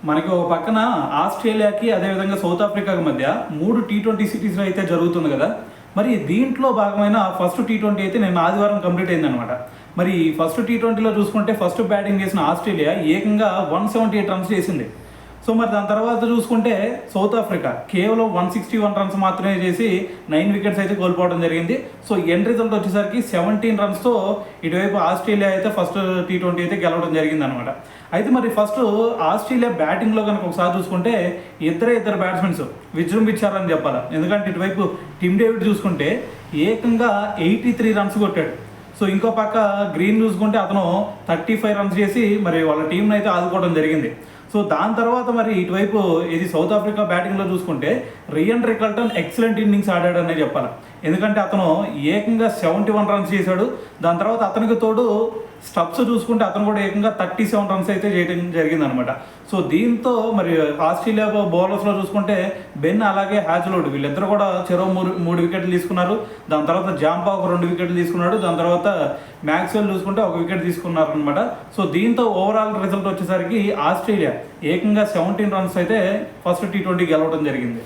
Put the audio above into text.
మనకి ఒక పక్కన ఆస్ట్రేలియాకి అదేవిధంగా సౌత్ ఆఫ్రికాకి మధ్య 3 టీ20 సిరీస్లో అయితే జరుగుతుంది కదా. మరి దీంట్లో భాగమైన ఫస్ట్ టీ20 అయితే నేను ఆదివారం కంప్లీట్ అయిందనమాట. మరి ఫస్ట్ టీ20లో చూసుకుంటే ఫస్ట్ బ్యాటింగ్ చేసిన ఆస్ట్రేలియా ఏకంగా 178 రన్స్ చేసింది. సో మరి దాని తర్వాత చూసుకుంటే సౌత్ ఆఫ్రికా కేవలం 161 రన్స్ మాత్రమే చేసి 9 వికెట్స్ అయితే కోల్పోవడం జరిగింది. సో ఎండ్ రిజల్ట్ వచ్చేసరికి 17 రన్స్తో ఇటువైపు ఆస్ట్రేలియా అయితే ఫస్ట్ టీ20 అయితే గెలవడం జరిగింది అనమాట. అయితే మరి ఫస్ట్ ఆస్ట్రేలియా బ్యాటింగ్లో కనుక ఒకసారి చూసుకుంటే ఇద్దరు బ్యాట్స్మెన్స్ విజృంభించారని చెప్పాలి. ఎందుకంటే ఇటువైపు టిమ్ డేవిడ్ చూసుకుంటే ఏకంగా 83 రన్స్ కొట్టాడు. సో ఇంకో పక్క గ్రీన్ చూసుకుంటే అతను 35 రన్స్ చేసి మరి వాళ్ళ టీంని అయితే ఆదుకోవడం జరిగింది. సో దాని తర్వాత మరి ఇటువైపు ఇది సౌత్ ఆఫ్రికా బ్యాటింగ్లో చూసుకుంటే రియాన్ రికల్టన్ ఎక్సలెంట్ ఇన్నింగ్స్ ఆడాడనే చెప్పాలి. ఎందుకంటే అతను ఏకంగా 71 రన్స్ చేశాడు. దాని తర్వాత అతనికి తోడు స్టబ్స్ చూసుకుంటే అతను కూడా ఏకంగా 37 రన్స్ అయితే చేయడం జరిగిందనమాట. సో దీంతో మరి ఆస్ట్రేలియా బౌలర్స్లో చూసుకుంటే బెన్ అలాగే హ్యాజ్లవుడ్ వీళ్ళిద్దరు కూడా చెరో 3 వికెట్లు తీసుకున్నారు. దాని తర్వాత జాంపా ఒక 2 వికెట్లు తీసుకున్నాడు. దాని తర్వాత మ్యాక్స్వెల్ చూసుకుంటే 1 వికెట్ తీసుకున్నారు అనమాట. సో దీంతో ఓవరాల్ రిజల్ట్ వచ్చేసరికి ఆస్ట్రేలియా ఏకంగా 17 రన్స్ అయితే ఫస్ట్ టీ20 గెలవడం జరిగింది.